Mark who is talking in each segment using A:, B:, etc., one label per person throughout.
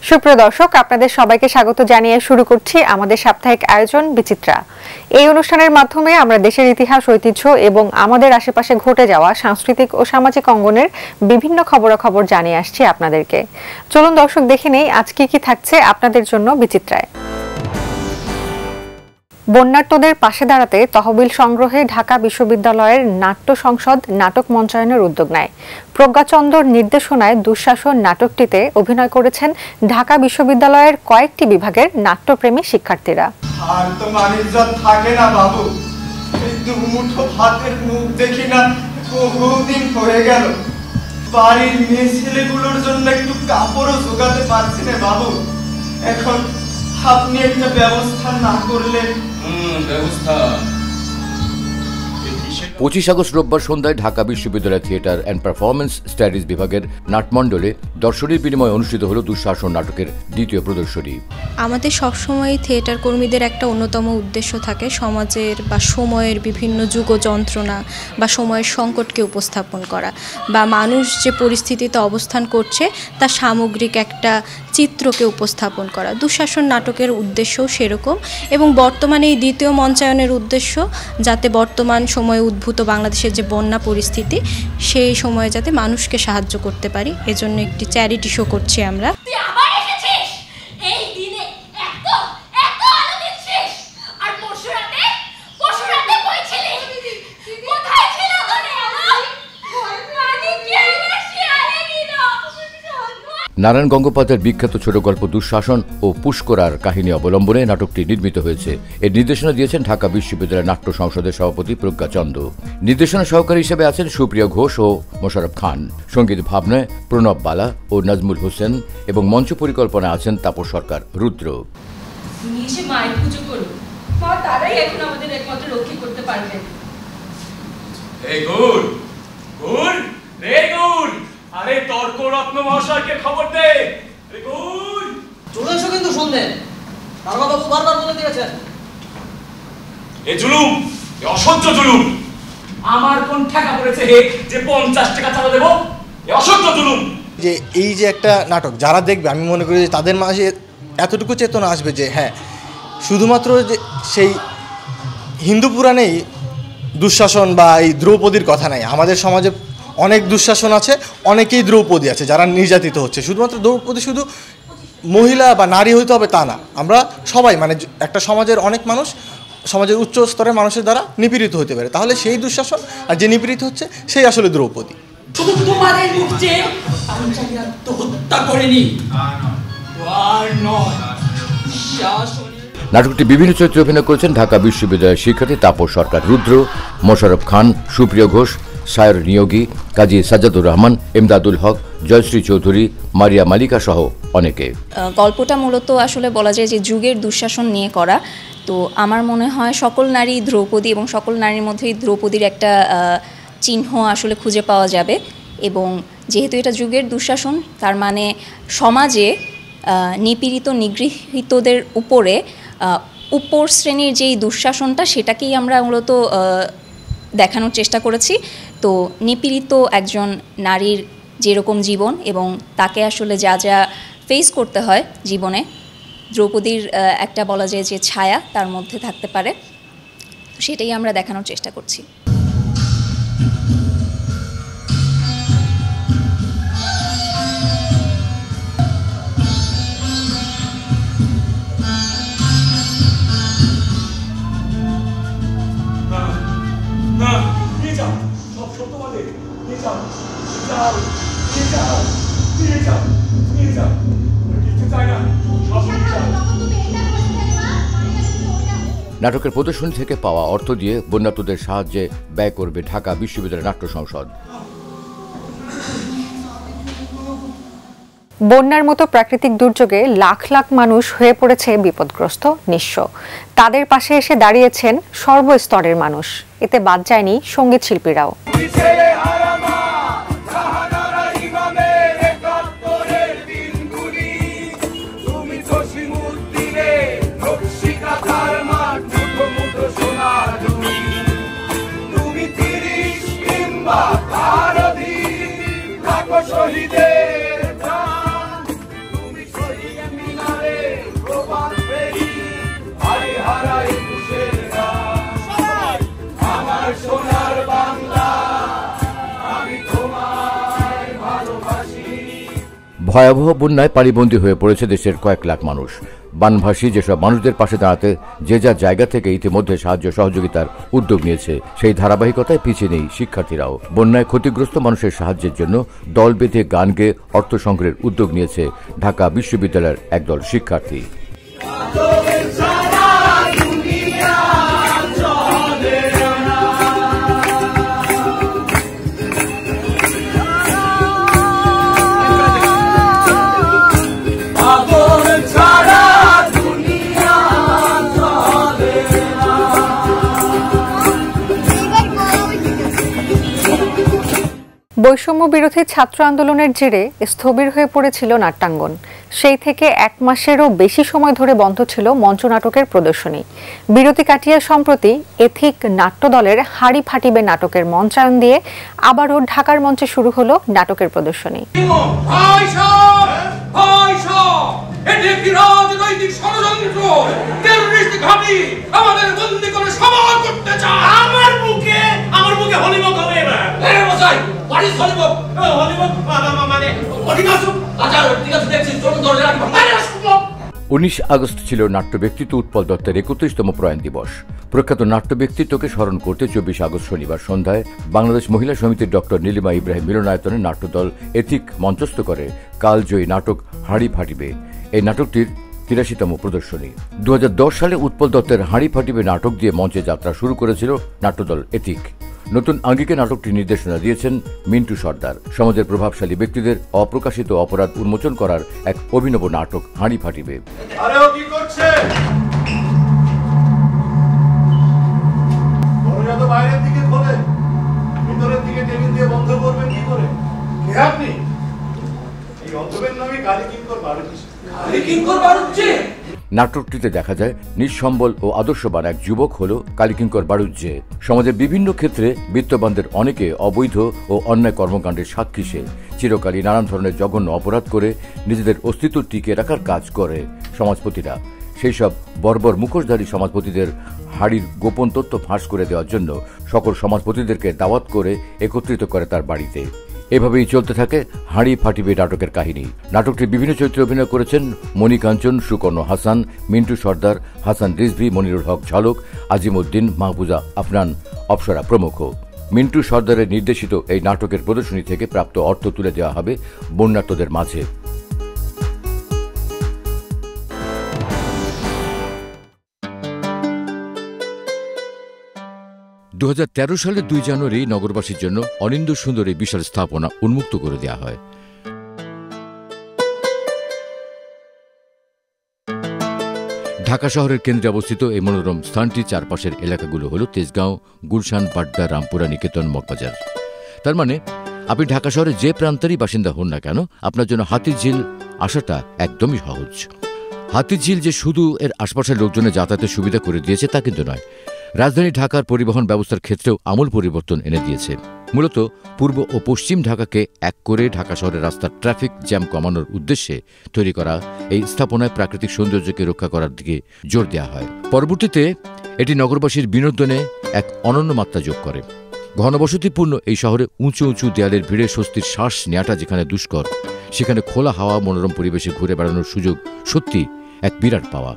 A: সুপ্রিয় দর্শক, আপনাদের সবাইকে স্বাগত জানিয়ে শুরু করছি আমাদের সাপ্তাহিক আয়োজন বিচিত্রা। এই অনুষ্ঠানের মাধ্যমে আমরা দেশের ইতিহাস, ঐতিহ্য এবং আমাদের আশেপাশে ঘটে যাওয়া সাংস্কৃতিক ও সামাজিক অঙ্গনের বিভিন্ন খবরাখবর জানিয়ে আসছি আপনাদেরকে। চলুন দর্শক, দেখে নেই আজকে কি থাকছে আপনাদের জন্য বিচিত্রায়। বন্যার্তদের পাশে দাঁড়াতে তহবিল সংগ্রহে ঢাকা বিশ্ববিদ্যালয়ের নাট্য সংসদ নাটক মঞ্চায়নের উদ্যোগ নেয়। প্রজ্ঞাচন্দ্রর নির্দেশনায় দুঃশাসন নাটকটিতে অভিনয় করেছেন ঢাকা বিশ্ববিদ্যালয়ের কয়েকটি বিভাগের নাট্যপ্রেমী শিক্ষার্থীরা।
B: আর তো মানিজ্জত থাকে না বাবু, এই দুমুঠো ভাতের মুখ দেখি না বহুদিন হয়ে গেল। বাড়ির মেয়ে ছেলেগুলোর জন্য একটু কাপড়ও জোগাতে পারছি না বাবু। এখন আপনি একটা ব্যবস্থা না করলে।
C: ব্যবস্থা
D: 25 আগস্ট রোববার সন্ধ্যায় ঢাকা বিশ্ববিদ্যালয় থিয়েটার অ্যান্ড পারফরমেন্স স্টাডিজ বিভাগের নাটমণ্ডলে দর্শনীর বিনিময়ে অনুষ্ঠিত হল দুঃশাসন নাটকের দ্বিতীয় প্রদর্শনী।
E: আমাদের সবসময় থিয়েটার কর্মীদের একটা অন্যতম উদ্দেশ্য থাকে সমাজের বা সময়ের বিভিন্ন যুগ যন্ত্রণা বা সময়ের সংকটকে উপস্থাপন করা, বা মানুষ যে পরিস্থিতিতে অবস্থান করছে তার সামগ্রিক একটা চিত্রকে উপস্থাপন করা। দুঃশাসন নাটকের উদ্দেশ্যও সেরকম, এবং বর্তমানে এই দ্বিতীয় মঞ্চায়নের উদ্দেশ্য যাতে বর্তমান সময়ে উদ্ভূত বাংলাদেশের যে বন্যা পরিস্থিতি সেই সময়ে যাতে মানুষকে সাহায্য করতে পারি, এজন্য একটি চ্যারিটি শো করছি আমরা।
D: নারায়ণ গঙ্গোপাধ্যায়ের বিখ্যাত ছোট গল্প দুঃশাসন ও পুষ্করার কাহিনী অবলম্বনে নাটকটি নির্মিত হয়েছে। এর নির্দেশনা দিয়েছেন ঢাকা বিশ্ববিদ্যালয়ের নাট্য সংসদের সভাপতি প্রজ্ঞাচন্দ্র। নির্দেশনা সহকারী হিসেবে আছেন সুপ্রিয়া ঘোষ ও মোশাররফ খান। সঙ্গীত ভাবনায় প্রণব বালা ও নাজমুল হোসেন এবং মঞ্চ পরিকল্পনায় আছেন তাপস সরকার, রুদ্র।
F: মায়ের পুজো করুন, মা তারাই এখন আমাদের একমাত্র রক্ষী করতে পারবেন।
C: আরে তর্ক রত্ন মহাশয়কে খবর দে।
G: চলে এসো কিন্তু শুনলেন, দারোগা বাবু বারবার বলে দিয়েছেন।
C: এ জুলুম, এ অসহ্য জুলুম। আমার কোন ঠেকা পড়েছে হে যে 50 টাকা চাঁদা দেব? এ অসহ্য জুলুম।
B: যে এই যে একটা নাটক যারা দেখবে, আমি মনে করি যে তাদের মাঝে এতটুকু চেতনা আসবে যে হ্যাঁ, শুধুমাত্র যে সেই হিন্দু পুরাণেই দুঃশাসন বা এই দ্রৌপদীর কথা নাই। আমাদের সমাজে অনেক দুঃশাসন আছে, অনেকেই দ্রৌপদী আছে যারা নির্যাতিত হচ্ছে। শুধুমাত্র দ্রৌপদী শুধু মহিলা বা নারী হইতে হবে তা না, আমরা সবাই মানে একটা সমাজের অনেক মানুষ সমাজের উচ্চ স্তরের মানুষের দ্বারা নিপীড়িত হতে পারে। তাহলে সেই দুঃশাসন আর যে নিপীড়িত হচ্ছে সেই আসলে দ্রৌপদী।
G: শুধু তোমাদের মুখ চেয়ে আমি চাকরি আত্মহত্যা করিনি, আর নয় শাসন।
D: নাটকটি বিভিন্ন চরিত্রে অভিনয় করেছেন ঢাকা বিশ্ববিদ্যালয়ের শিক্ষার্থী তাপস সরকার, রুদ্র, মোশাররফ খান, সুপ্রিয় ঘোষ, সায়র নিয়োগী, কাজী সাজ্জাদুর রহমান, এমদাদুল হক, জয়শ্রী চৌধুরী, মারিয়া মালিকা সহ অনেকে।
E: গল্পটা মূলত আসলে বলা যায় যে যুগের দুঃশাসন নিয়ে করা। তো আমার মনে হয় সকল নারী দ্রৌপদী, এবং সকল নারীর মধ্যেই দ্রৌপদীর একটা চিহ্ন আসলে খুঁজে পাওয়া যাবে। এবং যেহেতু এটা যুগের দুঃশাসন, তার মানে সমাজে নিপীড়িত নিগৃহীতদের উপরে উপর শ্রেণীর যেই দুঃশাসনটা সেটাকেই আমরা মূলত দেখানোর চেষ্টা করেছি। তো নিপীড়িত একজন নারীর যেরকম জীবন এবং তাকে আসলে যা যা ফেস করতে হয় জীবনে, দ্রৌপদীর একটা বলা যায় যে ছায়া তার মধ্যে থাকতে পারে, সেটাই আমরা দেখানোর চেষ্টা করছি।
D: নাটকের প্রদর্শনী থেকে পাওয়া অর্থ দিয়ে বন্যার্তদের সাহায্যে ব্যয় করবে ঢাকা বিশ্ববিদ্যালয়ের নাট্য সংসদ।
A: বন্যার মতো প্রাকৃতিক দুর্যোগে লাখ লাখ মানুষ হয়ে পড়েছে বিপদগ্রস্ত, নিঃস্ব। তাদের পাশে এসে দাঁড়িয়েছেন সর্বস্তরের মানুষ। এতে বাদ যায়নি সঙ্গীত শিল্পীরাও।
D: ভয়াবহ বন্যায় পানিবন্দী হয়ে পড়েছে দেশের কয়েক লাখ মানুষ। বানভাসী যেসব মানুষদের পাশে দাঁড়াতে যে যার জায়গা থেকে ইতিমধ্যে সাহায্য সহযোগিতার উদ্যোগ নিয়েছে, সেই ধারাবাহিকতায় পিছিয়ে নেই শিক্ষার্থীরাও। বন্যায় ক্ষতিগ্রস্ত মানুষের সাহায্যের জন্য দল বেঁধে গান গেয়ে অর্থ সংগ্রহের উদ্যোগ নিয়েছে ঢাকা বিশ্ববিদ্যালয়ের একদল শিক্ষার্থী।
A: বৈষম্য বিরোধী ছাত্র আন্দোলনের জেরে স্থবির হয়ে পড়েছিল নাট্যাঙ্গন। সেই থেকে 1 মাসেরও বেশি সময় ধরে বন্ধ ছিল মঞ্চনাটকের প্রদর্শনী। বিরতি কাটিয়ে সম্প্রতি এথিক নাট্যদলের হাড়ি ফাটিবে নাটকের মঞ্চায়ন দিয়ে আবারও ঢাকার মঞ্চে শুরু হলো নাটকের প্রদর্শনী।
D: উনিশ আগস্ট ছিল নাট্য ব্যক্তিত্ব উৎপল দত্তের 31তম প্রয়াণ দিবস। প্রখ্যাত নাট্য ব্যক্তিত্বকে স্মরণ করতে 24 আগস্ট শনিবার সন্ধ্যায় বাংলাদেশ মহিলা সমিতির ডক্টর নীলিমা ইব্রাহিম মিলনায়তনে নাট্যদল এথিক মঞ্চস্থ করে কালজয়ী নাটক হাড়ি ফাটিবে। এই নাটকটির 83তম প্রদর্শনী। 2010 সালে উৎপল দত্তের হাড়ি ফাটিবে নাটক দিয়ে মঞ্চে যাত্রা শুরু করেছিল নাট্যদল এথিক। নতুন আঙ্গিকে নাটকটি নির্দেশনা দিয়েছেন মিন্টু সর্দার। সমাজের প্রভাবশালী ব্যক্তিদের অপ্রকাশিত অপরাধ উন্মোচন করার এক অভিনব নাটক হাড়ি ফাটিবে। নাটকটিতে দেখা যায় নিঃসম্বল ও আদর্শবান এক যুবক হল কালীকিঙ্কর বাড়ুজ্জে। সমাজের বিভিন্ন ক্ষেত্রে বিত্তবানদের অনেকে অবৈধ ও অন্যায় কর্মকাণ্ডের সাক্ষী সে। চিরকালই নানান ধরনের জঘন্য অপরাধ করে নিজেদের অস্তিত্ব টিকিয়ে রাখার কাজ করে সমাজপতিরা। সেই সব বর্বর মুখোশধারী সমাজপতিদের হাড়ির গোপন তথ্য ফাঁস করে দেওয়ার জন্য সকল সমাজপতিদেরকে দাওয়াত করে একত্রিত করে তার বাড়িতে। এভাবেই চলতে থাকে হাড়ি ফাটিবে নাটকের কাহিনী। নাটকটির বিভিন্ন চরিত্রে অভিনয় করেছেন মণি কাঞ্চন, সুকর্ণ হাসান, মিন্টু সর্দার, হাসান রিজভী, মনিরুল হক ঝলক, আজিমউদ্দিন, মাহবুজা আফনান, অপসরা প্রমুখ। মিন্টু সর্দারের নির্দেশিত এই নাটকের প্রদর্শনী থেকে প্রাপ্ত অর্থ তুলে দেওয়া হবে বন্যার্তদের মাঝে। 2013 সালের 2 জানুয়ারি নগরবাসীর জন্য অনিন্দ্য সুন্দর এই বিশাল স্থাপনা উন্মুক্ত করে দেওয়া হয়। ঢাকা শহরের কেন্দ্রে অবস্থিত এই মনোরম স্থানটির চারপাশের এলাকাগুলো হল তেজগাঁও, গুলশান, বাড্ডা, রামপুরা, নিকেতন, মগবাজার। তার মানে আপনি ঢাকা শহরের যে প্রান্তেরই বাসিন্দা হন না কেন, আপনার জন্য হাতিরঝিল আসাটা একদমই সহজ। হাতিরঝিল যে শুধু এর আশপাশের লোকজনের যাতায়াতের সুবিধা করে দিয়েছে তা কিন্তু নয়, রাজধানী ঢাকার পরিবহন ব্যবস্থার ক্ষেত্রেও আমূল পরিবর্তন এনে দিয়েছে। মূলত পূর্ব ও পশ্চিম ঢাকাকে এক করে ঢাকা শহরের রাস্তার ট্রাফিক জ্যাম কমানোর উদ্দেশ্যে তৈরি করা এই স্থাপনায় প্রাকৃতিক সৌন্দর্যকে রক্ষা করার দিকে জোর দেওয়া হয়। পরবর্তীতে এটি নগরবাসীর বিনোদনে এক অনন্য মাত্রা যোগ করে। ঘনবসতিপূর্ণ এই শহরে উঁচু উঁচু দেয়ালের ভিড়ে স্বস্তির শ্বাস নেওয়াটা যেখানে দুষ্কর, সেখানে খোলা হাওয়া, মনোরম পরিবেশে ঘুরে বেড়ানোর সুযোগ সত্যি এক বিরাট পাওয়া।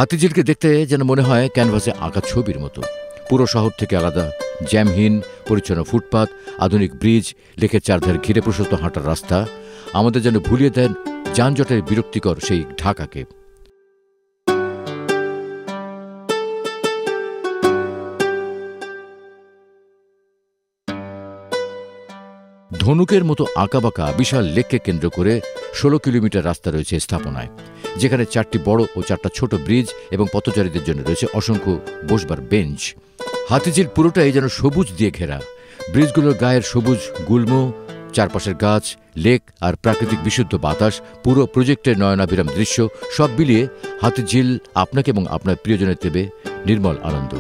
D: হাতিঝিলকে দেখতে যেন মনে হয় ক্যানভাসে আঁকা ছবির মতো। পুরো শহর থেকে আলাদা, জ্যামহীন, পরিচ্ছন্ন ফুটপাত, আধুনিক ব্রিজ, লেকের চারধারে ঘিরে প্রশস্ত হাঁটার রাস্তা আমাদের যেন ভুলিয়ে দেন যানজটের বিরক্তিকর সেই ঢাকাকে। ধনুকের মতো আঁকাবাঁকা বিশাল লেককে কেন্দ্র করে 16 কিলোমিটার রাস্তা রয়েছে স্থাপনায়, যেখানে 4টি বড় ও 4টা ছোট ব্রিজ এবং পথচারীদের জন্য রয়েছে অসংখ্য বসবার বেঞ্চ। হাতিঝিল পুরোটাই যেন সবুজ দিয়ে ঘেরা। ব্রিজগুলোর গায়ের সবুজ গুল্ম, চারপাশের গাছ, লেক আর প্রাকৃতিক বিশুদ্ধ বাতাস, পুরো প্রজেক্টের নয়নাভিরাম দৃশ্য সব মিলিয়ে হাতিঝিল আপনাকে এবং আপনার প্রিয়জনের দেবে নির্মল আনন্দ।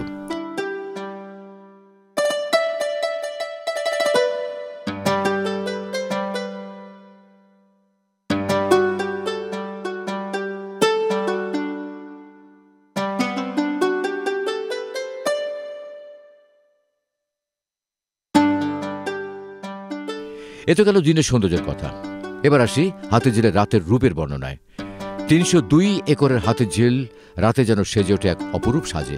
D: এ তো গেল দিনের সৌন্দর্যের কথা। এবার আসি হাতিঝিলের রাতের রূপের বর্ণনায়। ৩০২ একরের হাতিঝিল রাতে যেন সেজে ওঠে এক অপরূপ সাজে।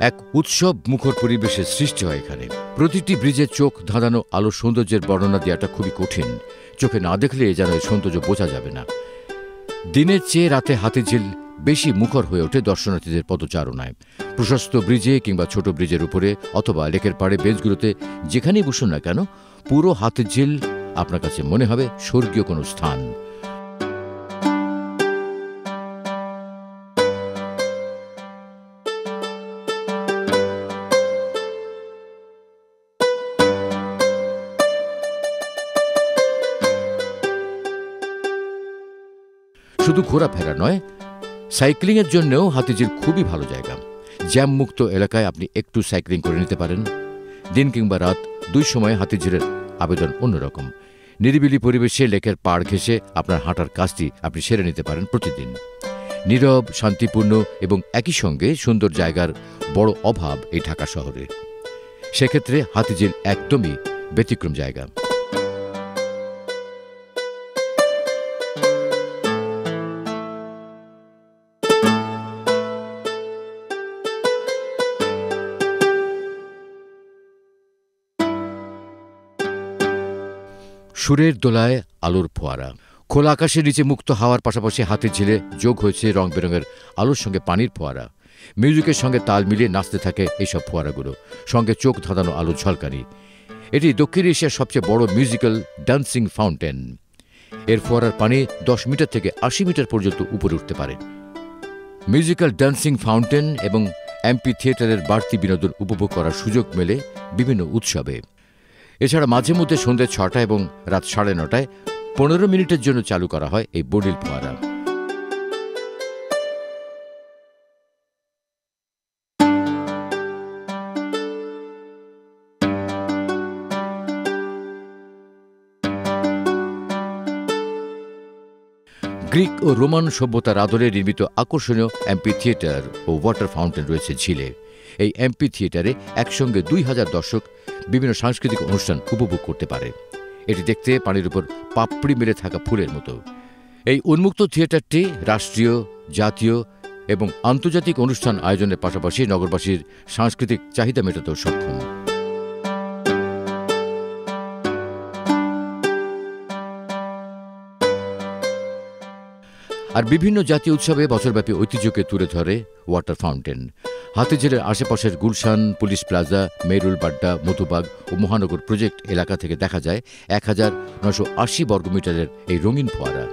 D: এক উৎসব মুখর পরিবেশের সৃষ্টি হয় এখানে। প্রতিটি ব্রিজে চোখ ধাঁধানো আলোর সৌন্দর্যের বর্ণনা দেওয়াটা খুবই কঠিন। চোখে না দেখলে যেন এই সৌন্দর্য বোঝা যাবে না। দিনের চেয়ে রাতে হাতিঝিল বেশি মুখর হয়ে ওঠে দর্শনার্থীদের পদচারণায়। প্রশস্ত ব্রিজে কিংবা ছোট ব্রিজের উপরে অথবা লেকের পাড়ে বেঞ্চগুলোতে যেখানেই বসুন না কেন, পুরো হাতিঝিল আপনার কাছে মনে হবে স্বর্গীয় কোনো স্থান। শুধু ঘোরাফেরা নয়, সাইক্লিংয়ের জন্যও হাতিঝিল খুবই ভালো জায়গা। জ্যাম মুক্ত এলাকায় আপনি একটু সাইক্লিং করে নিতে পারেন। দিন কিংবা রাত দুই সময়ে হাতিঝিলের আবেদন অন্যরকম। নিরিবিলি পরিবেশে লেকের পাড় ঘেঁষে আপনার হাঁটার কাজটি আপনি সেরে নিতে পারেন প্রতিদিন। নীরব, শান্তিপূর্ণ এবং একই সঙ্গে সুন্দর জায়গার বড় অভাব এই ঢাকা শহরে। সেক্ষেত্রে হাতিঝিল একদমই ব্যতিক্রম জায়গা। সুরের দোলায় আলোর ফোয়ারা। খোলা আকাশের নিচে মুক্ত হাওয়ার পাশাপাশি হাতিঝিলে যোগ হয়েছে রং বেরঙের আলোর সঙ্গে পানির ফোয়ারা। মিউজিকের সঙ্গে তাল মিলিয়ে নাচতে থাকে এইসব ফোয়ারাগুলো, সঙ্গে চোখ ধাঁধানো আলোর ঝলকানি। এটি দক্ষিণ এশিয়ার সবচেয়ে বড় মিউজিক্যাল ডান্সিং ফাউন্টেন। এর ফোয়ারার পানি 10 মিটার থেকে 80 মিটার পর্যন্ত উপরে উঠতে পারে। মিউজিক্যাল ডান্সিং ফাউন্টেন এবং এমপি থিয়েটারের বাড়তি বিনোদন উপভোগ করার সুযোগ মেলে বিভিন্ন উৎসবে। এছাড়া মাঝে মধ্যে সন্ধ্যে 6টা এবং রাত 9:30টায় 15 মিনিটের জন্য চালু করা হয় এই বডিল ফোয়ারা। গ্রিক ও রোমান সভ্যতার আদলে নির্মিত আকর্ষণীয় এমপি থিয়েটার ও ওয়াটার ফাউন্টেন রয়েছে ঝিলে। এই এমপি থিয়েটারে একসঙ্গে 2000 দর্শক বিভিন্ন সাংস্কৃতিক অনুষ্ঠান উপভোগ করতে পারে। এটি দেখতে পানির উপর পাপড়ি মেলে থাকা ফুলের মতো। এই উন্মুক্ত থিয়েটারটি রাষ্ট্রীয়, জাতীয় এবং আন্তর্জাতিক অনুষ্ঠান আয়োজনের পাশাপাশি নগরবাসীর সাংস্কৃতিক চাহিদা মেটাতেও সক্ষম। আর বিভিন্ন জাতীয় উৎসবে বছরব্যাপী ঐতিহ্যকে তুলে ধরে ওয়াটার ফাউন্টেন। হাতিঝিলের আশেপাশের গুলশান, পুলিশ প্লাজা, মেরুল বাড্ডা, মধুবাগ ও মহানগর প্রজেক্ট এলাকা থেকে দেখা যায় 1980 বর্গমিটারের এই রঙিন ফোয়ারা।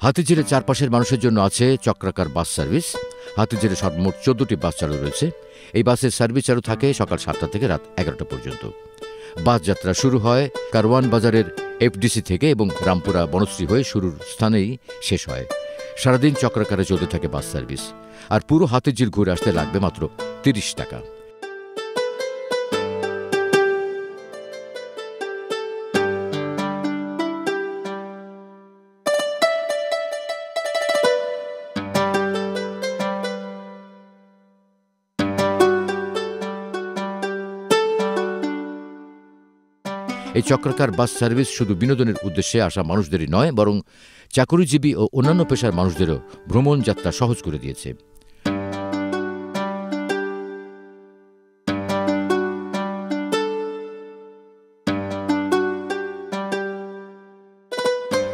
D: হাতিঝিলের চারপাশের মানুষের জন্য আছে চক্রাকার বাস সার্ভিস। হাতিঝিলে সর্বমোট 14টি বাস চালু রয়েছে। এই বাসের সার্ভিস চালু থাকে সকাল 7টা থেকে রাত 11টা পর্যন্ত। বাস যাত্রা শুরু হয় কারওয়ান বাজারের এফডিসি থেকে এবং রামপুরা বনশ্রী হয়ে শুরুর স্থানেই শেষ হয়। সারাদিন চক্রাকারে চলতে থাকে বাস সার্ভিস। আর পুরো হাতিঝিল ঘুরে আসতে লাগবে মাত্র 30 টাকা। এই চক্রাকার বাস সার্ভিস শুধু বিনোদনের উদ্দেশ্যে আসা মানুষদেরই নয়, বরং চাকরিজীবী ও অন্যান্য পেশার মানুষদেরও ভ্রমণ যাত্রা সহজ করে দিয়েছে।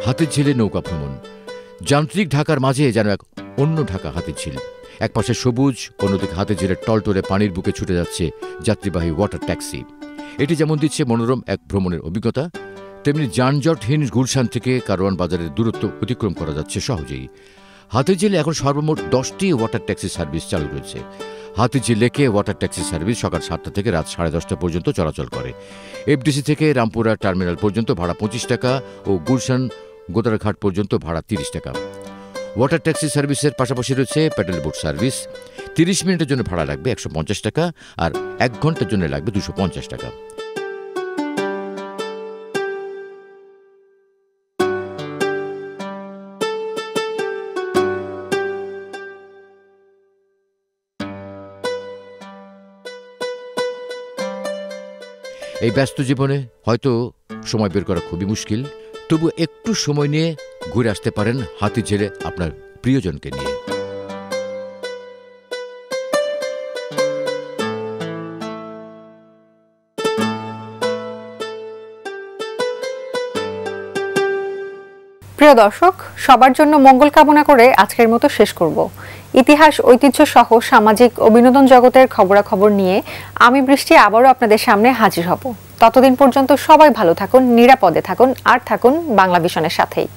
D: হাতিঝিলে নৌকা ভ্রমণ। যান্ত্রিক ঢাকার মাঝে যেন এক অন্য ঢাকা হাতিঝিল। একপাশে সবুজ, অন্যদিকে হাতিঝিলের টলটলে পানির বুকে ছুটে যাচ্ছে যাত্রীবাহী ওয়াটার ট্যাক্সি। এটি যেমন দিচ্ছে মনোরম এক ভ্রমণের অভিজ্ঞতা, তেমনি যানজটহীন গুলশান থেকে কারওয়ান বাজারের দূরত্ব অতিক্রম করা যাচ্ছে সহজেই। হাতিঝিলে এখন সর্বমোট 10টি ওয়াটার ট্যাক্সি সার্ভিস চালু রয়েছে। হাতিঝিল লেকে ওয়াটার ট্যাক্সি সার্ভিস সকাল 7টা থেকে রাত 10:30 পর্যন্ত চলাচল করে। এফডিসি থেকে রামপুরা টার্মিনাল পর্যন্ত ভাড়া 25 টাকা ও গুলশান গোদারঘাট পর্যন্ত ভাড়া 30 টাকা। ওয়াটার ট্যাক্সি সার্ভিসের পাশাপাশি রয়েছে প্যাডেল বোট সার্ভিস। 30 মিনিটের জন্য ভাড়া লাগবে 150 টাকা আর 1 ঘন্টার জন্য লাগবে 250 টাকা। এই ব্যস্ত জীবনে হয়তো সময় বের করা খুবই মুশকিল, তবু একটু সময় নিয়ে ঘুরে আসতে পারেন হাতিঝিলে আপনার প্রিয়জনকে নিয়ে।
A: প্রিয় দর্শক, সবার জন্য মঙ্গল কামনা করে আজকের মতো শেষ করব। ইতিহাস, ঐতিহ্য সহ সামাজিক ও বিনোদন জগতের খবরাখবর নিয়ে আমি বৃষ্টি আবারও আপনাদের সামনে হাজির হব। ততদিন পর্যন্ত সবাই ভালো থাকুন, নিরাপদে থাকুন, আর থাকুন বাংলা ভিশনের সাথেই।